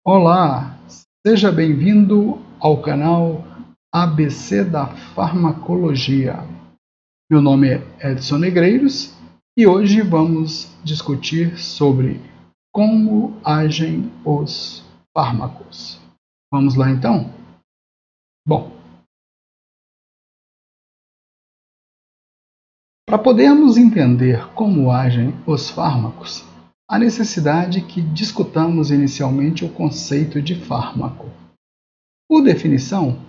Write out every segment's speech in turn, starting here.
Olá, seja bem-vindo ao canal ABC da Farmacologia. Meu nome é Edson Negreiros e hoje vamos discutir sobre como agem os fármacos. Vamos lá então? Bom, para podermos entender como agem os fármacos, há necessidade que discutamos inicialmente o conceito de fármaco. Por definição,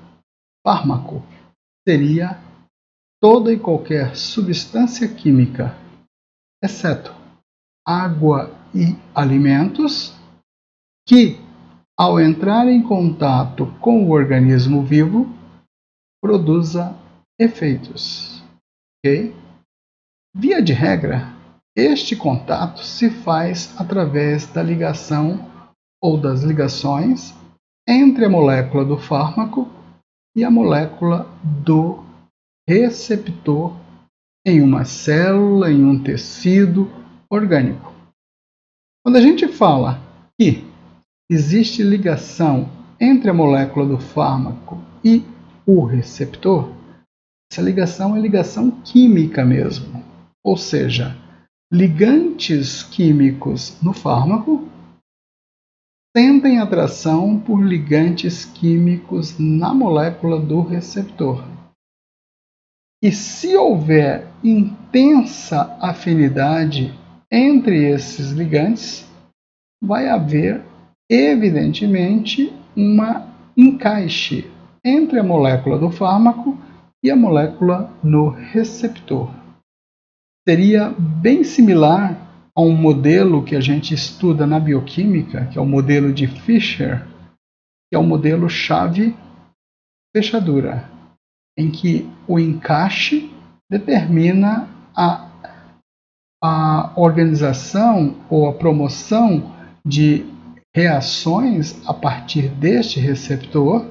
fármaco seria toda e qualquer substância química, exceto água e alimentos, que, ao entrar em contato com o organismo vivo, produza efeitos. Ok? Via de regra, este contato se faz através da ligação ou das ligações entre a molécula do fármaco e a molécula do receptor em uma célula, em um tecido orgânico. Quando a gente fala que existe ligação entre a molécula do fármaco e o receptor, essa ligação é ligação química mesmo, ou seja, ligantes químicos no fármaco sentem atração por ligantes químicos na molécula do receptor. E se houver intensa afinidade entre esses ligantes, vai haver, evidentemente, um encaixe entre a molécula do fármaco e a molécula no receptor. Seria bem similar a um modelo que a gente estuda na bioquímica, que é o modelo de Fischer, que é o modelo chave-fechadura, em que o encaixe determina a organização ou a promoção de reações a partir deste receptor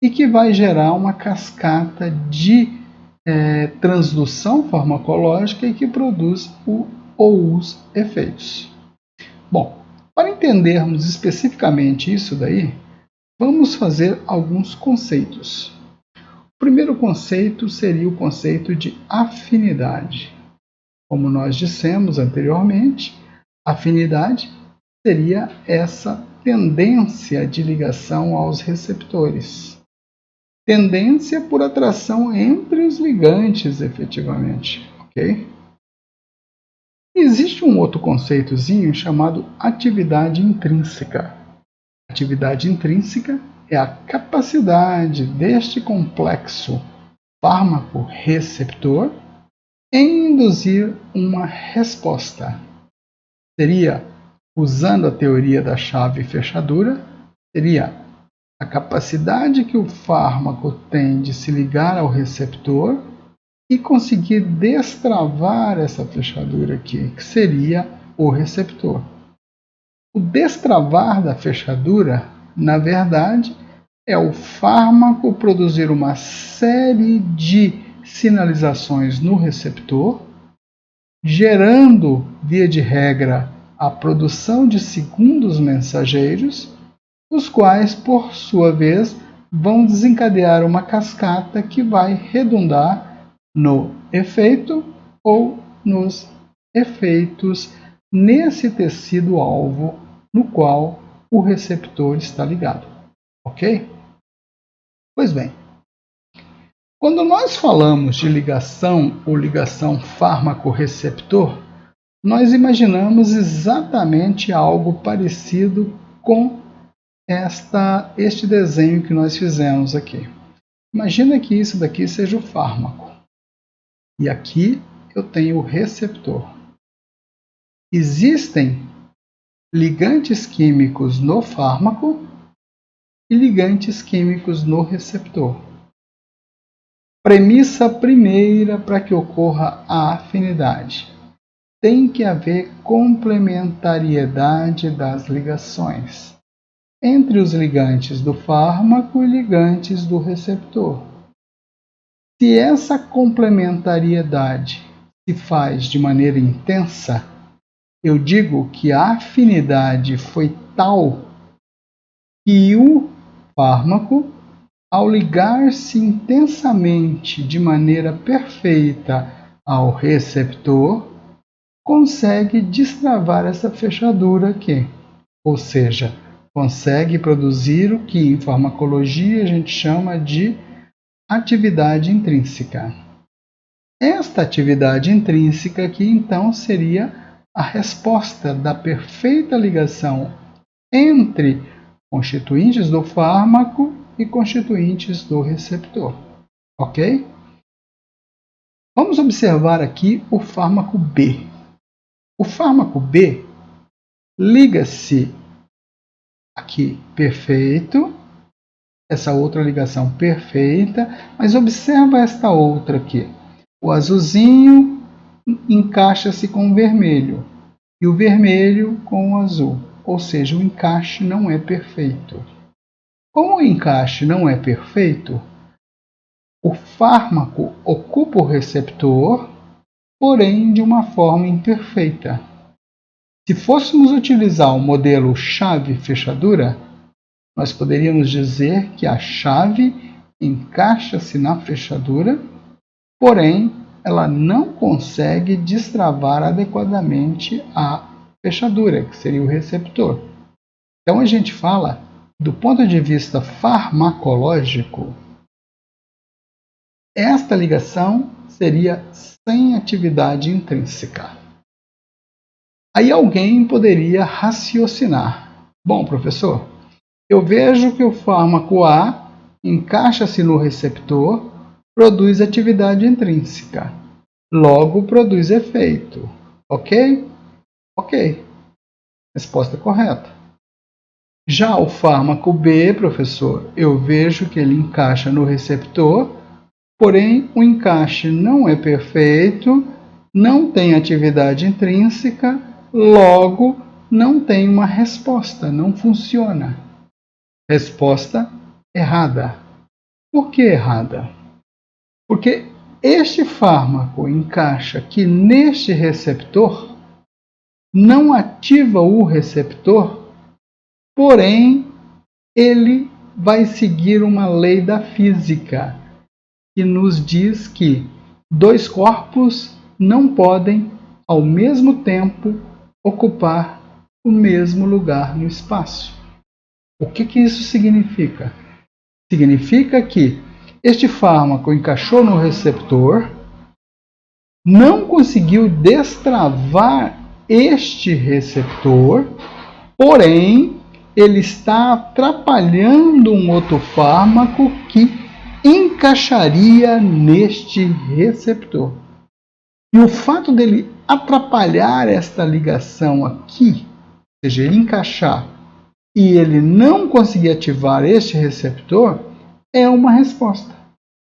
e que vai gerar uma cascata de transdução farmacológica e que produz os efeitos. Bom, para entendermos especificamente isso daí, vamos fazer alguns conceitos. O primeiro conceito seria o conceito de afinidade. Como nós dissemos anteriormente, afinidade seria essa tendência de ligação aos receptores. Tendência por atração entre os ligantes, efetivamente, ok? Existe um outro conceitozinho chamado atividade intrínseca. Atividade intrínseca é a capacidade deste complexo fármaco-receptor em induzir uma resposta. Seria, usando a teoria da chave-fechadura, seria a capacidade que o fármaco tem de se ligar ao receptor e conseguir destravar essa fechadura aqui, que seria o receptor. O destravar da fechadura, na verdade, é o fármaco produzir uma série de sinalizações no receptor, gerando, via de regra, a produção de segundos mensageiros, os quais, por sua vez, vão desencadear uma cascata que vai redundar no efeito ou nos efeitos nesse tecido-alvo no qual o receptor está ligado. Ok? Pois bem, quando nós falamos de ligação ou ligação fármaco-receptor, nós imaginamos exatamente algo parecido com este desenho que nós fizemos aqui. Imagina que isso daqui seja o fármaco. E aqui eu tenho o receptor. Existem ligantes químicos no fármaco e ligantes químicos no receptor. Premissa primeira para que ocorra a afinidade. Tem que haver complementariedade das ligações entre os ligantes do fármaco e ligantes do receptor. Se essa complementariedade se faz de maneira intensa, eu digo que a afinidade foi tal que o fármaco, ao ligar-se intensamente de maneira perfeita ao receptor, consegue destravar essa fechadura aqui, ou seja, consegue produzir o que em farmacologia a gente chama de atividade intrínseca. Esta atividade intrínseca aqui, então, seria a resposta da perfeita ligação entre constituintes do fármaco e constituintes do receptor. Ok? Vamos observar aqui o fármaco B. O fármaco B liga-se aqui perfeito, essa outra ligação perfeita, mas observa esta outra aqui. O azulzinho encaixa-se com o vermelho e o vermelho com o azul, ou seja, o encaixe não é perfeito. Como o encaixe não é perfeito, o fármaco ocupa o receptor, porém de uma forma imperfeita. Se fôssemos utilizar o modelo chave-fechadura, nós poderíamos dizer que a chave encaixa-se na fechadura, porém ela não consegue destravar adequadamente a fechadura, que seria o receptor. Então a gente fala, do ponto de vista farmacológico, esta ligação seria sem atividade intrínseca. Aí alguém poderia raciocinar. Bom, professor, eu vejo que o fármaco A encaixa-se no receptor, produz atividade intrínseca, logo produz efeito. Ok? Ok. Resposta correta. Já o fármaco B, professor, eu vejo que ele encaixa no receptor, porém o encaixe não é perfeito, não tem atividade intrínseca, logo não tem uma resposta, não funciona. Resposta errada. Por que errada? Porque este fármaco encaixa aqui neste receptor, não ativa o receptor, porém ele vai seguir uma lei da física que nos diz que dois corpos não podem, ao mesmo tempo, ocupar o mesmo lugar no espaço. O que isso significa? Significa que este fármaco encaixou no receptor, não conseguiu destravar este receptor, porém ele está atrapalhando um outro fármaco que encaixaria neste receptor. E o fato dele atrapalhar esta ligação aqui, ou seja, ele encaixar e ele não conseguir ativar este receptor, é uma resposta.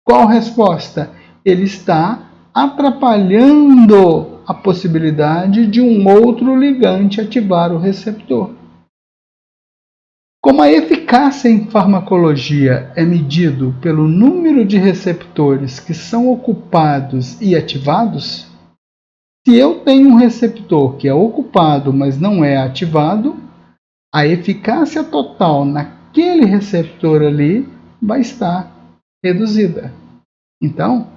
Qual resposta? Ele está atrapalhando a possibilidade de um outro ligante ativar o receptor. Como a eficácia em farmacologia é medido pelo número de receptores que são ocupados e ativados, se eu tenho um receptor que é ocupado, mas não é ativado, a eficácia total naquele receptor ali vai estar reduzida. Então,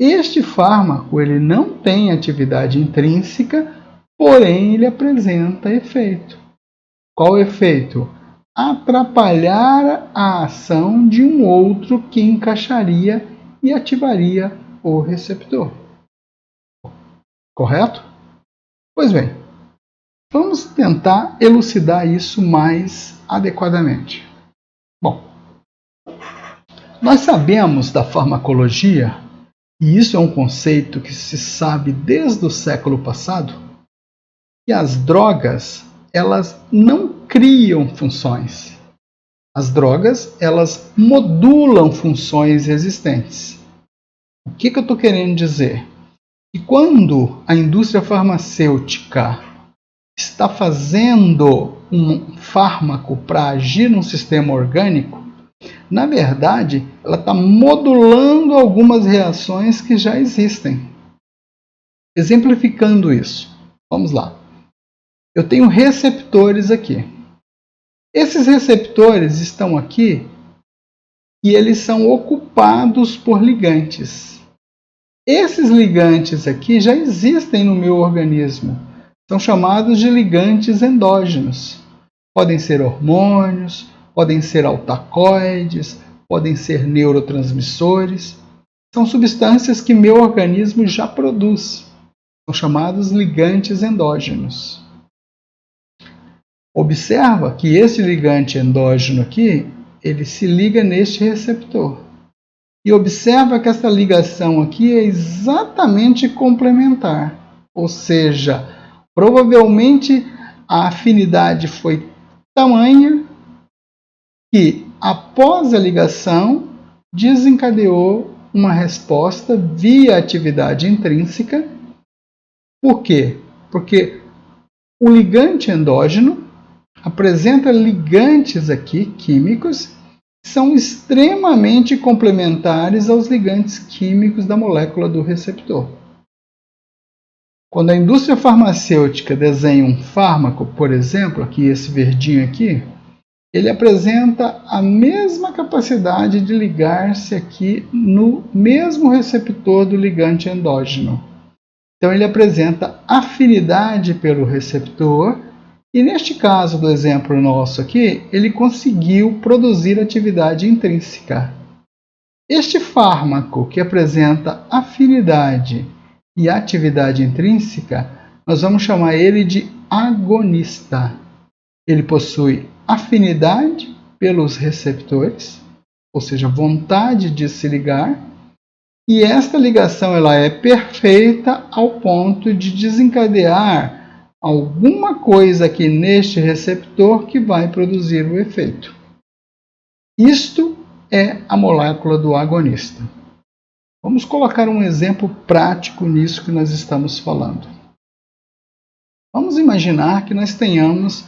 este fármaco ele não tem atividade intrínseca, porém ele apresenta efeito. Qual efeito? Atrapalhar a ação de um outro que encaixaria e ativaria o receptor. Correto? Pois bem, vamos tentar elucidar isso mais adequadamente. Bom, nós sabemos da farmacologia, e isso é um conceito que se sabe desde o século passado, que as drogas elas não criam funções. As drogas elas modulam funções existentes. O que eu estou querendo dizer? Que quando a indústria farmacêutica está fazendo um fármaco para agir num sistema orgânico, na verdade, ela está modulando algumas reações que já existem. Exemplificando isso, vamos lá. Eu tenho receptores aqui. Esses receptores estão aqui e eles são ocupados por ligantes. Esses ligantes aqui já existem no meu organismo. São chamados de ligantes endógenos. Podem ser hormônios, podem ser altacoides, podem ser neurotransmissores. São substâncias que meu organismo já produz. São chamados ligantes endógenos. Observa que esse ligante endógeno aqui, ele se liga neste receptor. E observa que essa ligação aqui é exatamente complementar. Ou seja, provavelmente a afinidade foi tamanha que, após a ligação, desencadeou uma resposta via atividade intrínseca. Por quê? Porque o ligante endógeno apresenta ligantes aqui, químicos, que são extremamente complementares aos ligantes químicos da molécula do receptor. Quando a indústria farmacêutica desenha um fármaco, por exemplo, aqui esse verdinho aqui, ele apresenta a mesma capacidade de ligar-se aqui no mesmo receptor do ligante endógeno. Então ele apresenta afinidade pelo receptor e neste caso do exemplo nosso aqui, ele conseguiu produzir atividade intrínseca. Este fármaco que apresenta afinidade e atividade intrínseca, nós vamos chamar ele de agonista. Ele possui afinidade pelos receptores, ou seja, vontade de se ligar, e esta ligação ela é perfeita ao ponto de desencadear alguma coisa aqui neste receptor que vai produzir o efeito. Isto é a molécula do agonista. Vamos colocar um exemplo prático nisso que nós estamos falando. Vamos imaginar que nós tenhamos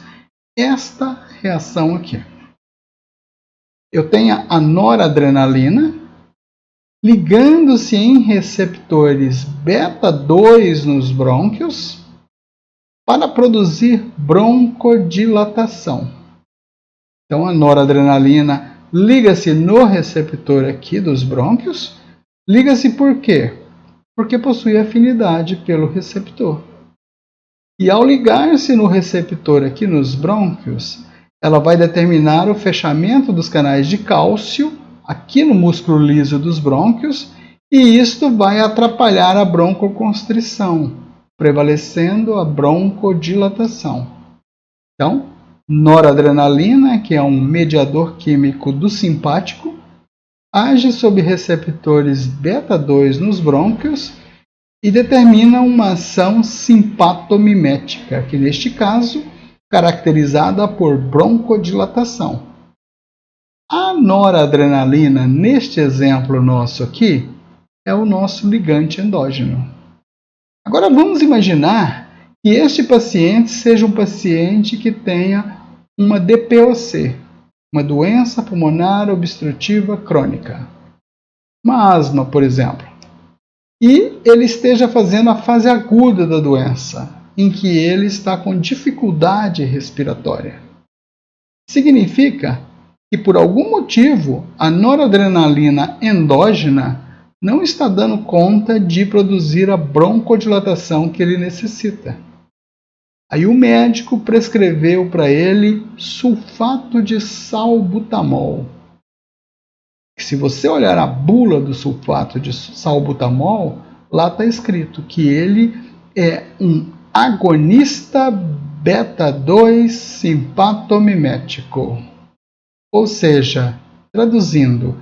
esta reação aqui. Eu tenho a noradrenalina ligando-se em receptores beta-2 nos brônquios para produzir broncodilatação. Então a noradrenalina liga-se no receptor aqui dos brônquios. Liga-se por quê? Porque possui afinidade pelo receptor. E ao ligar-se no receptor aqui nos brônquios, ela vai determinar o fechamento dos canais de cálcio aqui no músculo liso dos brônquios, e isto vai atrapalhar a broncoconstrição, prevalecendo a broncodilatação. Então, noradrenalina, que é um mediador químico do simpático, age sobre receptores beta-2 nos brônquios e determina uma ação simpatomimética, que neste caso, caracterizada por broncodilatação. A noradrenalina, neste exemplo nosso aqui, é o nosso ligante endógeno. Agora vamos imaginar que este paciente seja um paciente que tenha uma DPOC, uma doença pulmonar obstrutiva crônica, uma asma, por exemplo, e ele esteja fazendo a fase aguda da doença, em que ele está com dificuldade respiratória. Significa que, por algum motivo, a noradrenalina endógena não está dando conta de produzir a broncodilatação que ele necessita. Aí o médico prescreveu para ele sulfato de salbutamol. Se você olhar a bula do sulfato de salbutamol, lá está escrito que ele é um agonista beta-2 simpatomimético. Ou seja, traduzindo,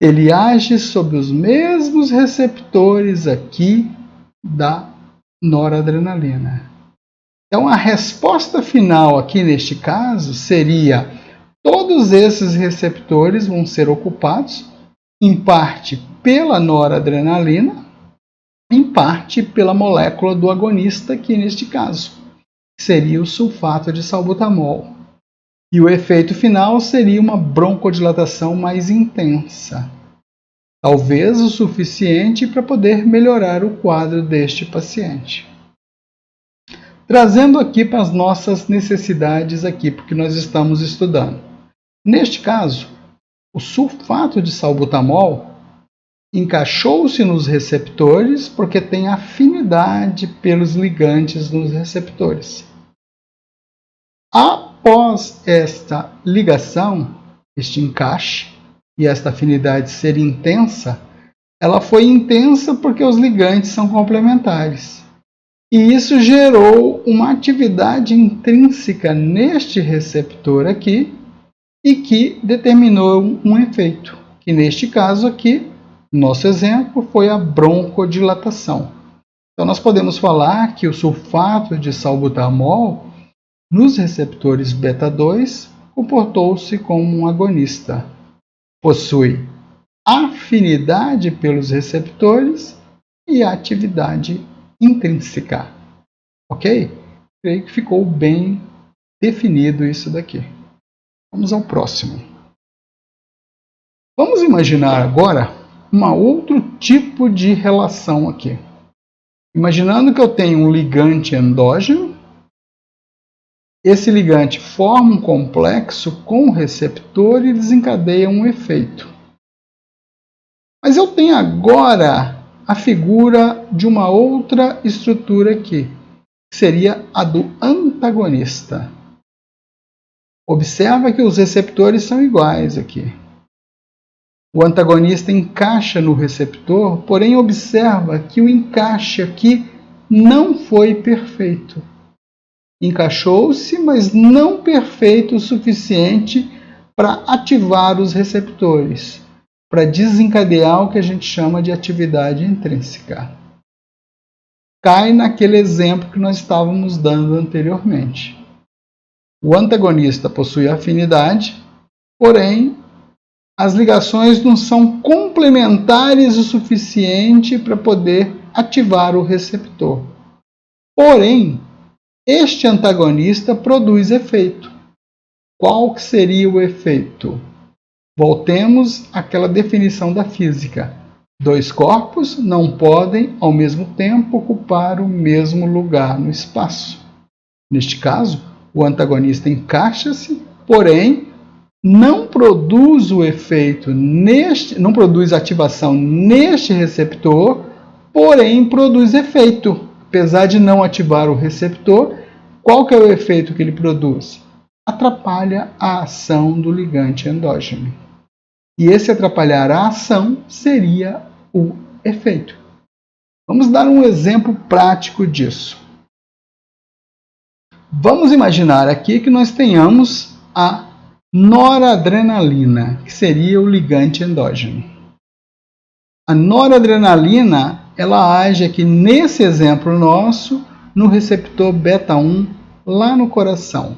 ele age sobre os mesmos receptores aqui da noradrenalina. Então, a resposta final aqui neste caso seria: todos esses receptores vão ser ocupados, em parte pela noradrenalina, em parte pela molécula do agonista, aqui neste caso seria o sulfato de salbutamol. E o efeito final seria uma broncodilatação mais intensa, talvez o suficiente para poder melhorar o quadro deste paciente. trazendo aqui para as nossas necessidades aqui, porque nós estamos estudando. Neste caso, o sulfato de salbutamol encaixou-se nos receptores porque tem afinidade pelos ligantes nos receptores. Após esta ligação, este encaixe e esta afinidade ser intensa, ela foi intensa porque os ligantes são complementares. E isso gerou uma atividade intrínseca neste receptor aqui e que determinou um efeito, que neste caso aqui, nosso exemplo, foi a broncodilatação. Então nós podemos falar que o sulfato de salbutamol nos receptores beta-2 comportou-se como um agonista. Possui afinidade pelos receptores e atividade intrínseca. Ok? Creio que ficou bem definido isso daqui. Vamos ao próximo. Vamos imaginar agora um outro tipo de relação aqui. Imaginando que eu tenho um ligante endógeno, esse ligante forma um complexo com o receptor e desencadeia um efeito. Mas eu tenho agora a figura de uma outra estrutura aqui, que seria a do antagonista. Observa que os receptores são iguais aqui. O antagonista encaixa no receptor, porém observa que o encaixe aqui não foi perfeito. Encaixou-se, mas não perfeito o suficiente para ativar os receptores, para desencadear o que a gente chama de atividade intrínseca. Cai naquele exemplo que nós estávamos dando anteriormente. O antagonista possui afinidade, porém as ligações não são complementares o suficiente para poder ativar o receptor. Porém, este antagonista produz efeito. Qual que seria o efeito? Voltemos àquela definição da física. Dois corpos não podem, ao mesmo tempo, ocupar o mesmo lugar no espaço. Neste caso, o antagonista encaixa-se, porém, não produz o efeito não produz ativação neste receptor, porém produz efeito. Apesar de não ativar o receptor, qual que é o efeito que ele produz? Atrapalha a ação do ligante endógeno. E esse atrapalhar a ação seria o efeito. Vamos dar um exemplo prático disso. Vamos imaginar aqui que nós tenhamos a noradrenalina, que seria o ligante endógeno. A noradrenalina, ela age aqui nesse exemplo nosso, no receptor beta-1, lá no coração.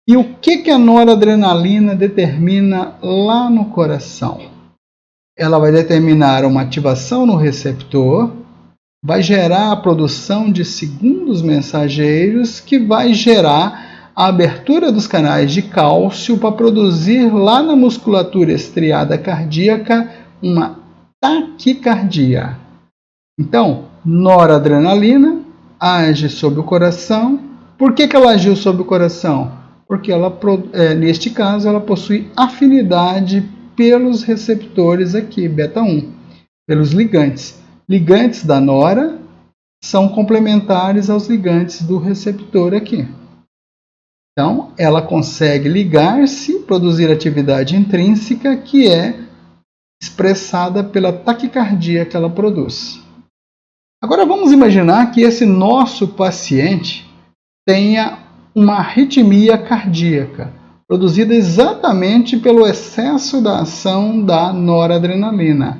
E o que a noradrenalina determina lá no coração? Ela vai determinar uma ativação no receptor, vai gerar a produção de segundos mensageiros, que vai gerar a abertura dos canais de cálcio para produzir lá na musculatura estriada cardíaca uma taquicardia. Então, noradrenalina age sobre o coração. Por que ela agiu sobre o coração? Porque ela, neste caso, ela possui afinidade pelos receptores aqui, beta-1, pelos ligantes. Ligantes da nora são complementares aos ligantes do receptor aqui. Então, ela consegue ligar-se, produzir atividade intrínseca, que é expressada pela taquicardia que ela produz. Agora vamos imaginar que esse nosso paciente tenha uma arritmia cardíaca, produzida exatamente pelo excesso da ação da noradrenalina,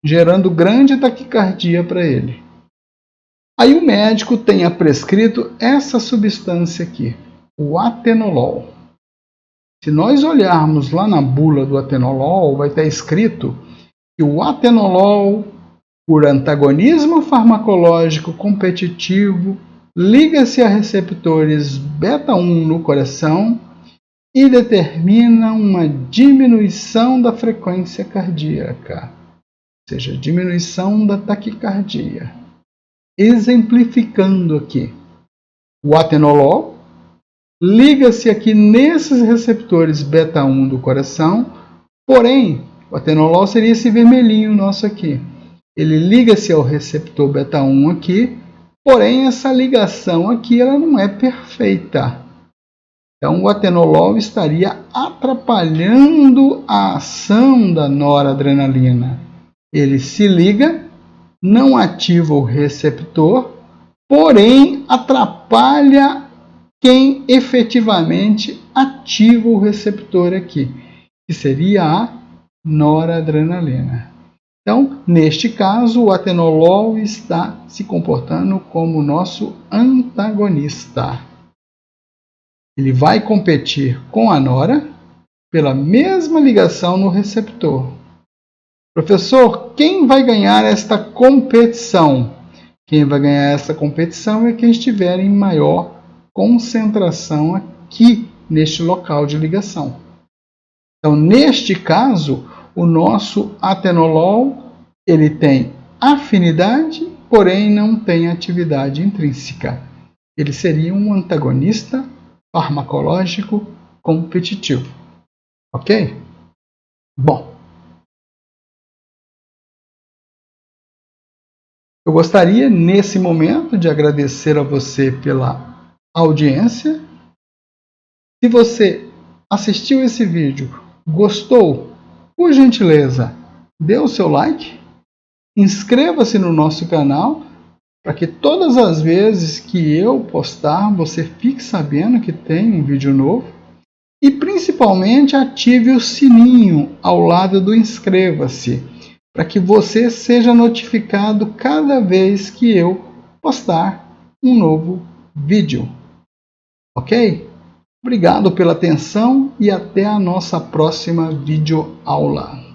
gerando grande taquicardia para ele. Aí o médico tenha prescrito essa substância aqui, o atenolol. Se nós olharmos lá na bula do atenolol, vai estar escrito que o atenolol, por antagonismo farmacológico competitivo, liga-se a receptores beta-1 no coração e determina uma diminuição da frequência cardíaca, ou seja, diminuição da taquicardia. Exemplificando aqui, o atenolol, liga-se aqui nesses receptores beta 1 do coração, porém, o atenolol seria esse vermelhinho nosso aqui. Ele liga-se ao receptor beta 1 aqui, porém essa ligação aqui ela não é perfeita. Então o atenolol estaria atrapalhando a ação da noradrenalina. Ele se liga, não ativa o receptor, porém atrapalha quem efetivamente ativa o receptor aqui, que seria a noradrenalina. Então, neste caso, o atenolol está se comportando como nosso antagonista. Ele vai competir com a nora pela mesma ligação no receptor. Professor, quem vai ganhar esta competição? Quem vai ganhar essa competição é quem estiver em maior concentração aqui neste local de ligação. Então, neste caso, o nosso atenolol ele tem afinidade, porém não tem atividade intrínseca. Ele seria um antagonista farmacológico competitivo. Ok? Bom, eu gostaria nesse momento de agradecer a você pela audiência. Se você assistiu esse vídeo, gostou, por gentileza, dê o seu like, inscreva-se no nosso canal para que todas as vezes que eu postar, você fique sabendo que tem um vídeo novo. E principalmente ative o sininho ao lado do inscreva-se, para que você seja notificado cada vez que eu postar um novo vídeo. Ok? Obrigado pela atenção e até a nossa próxima videoaula.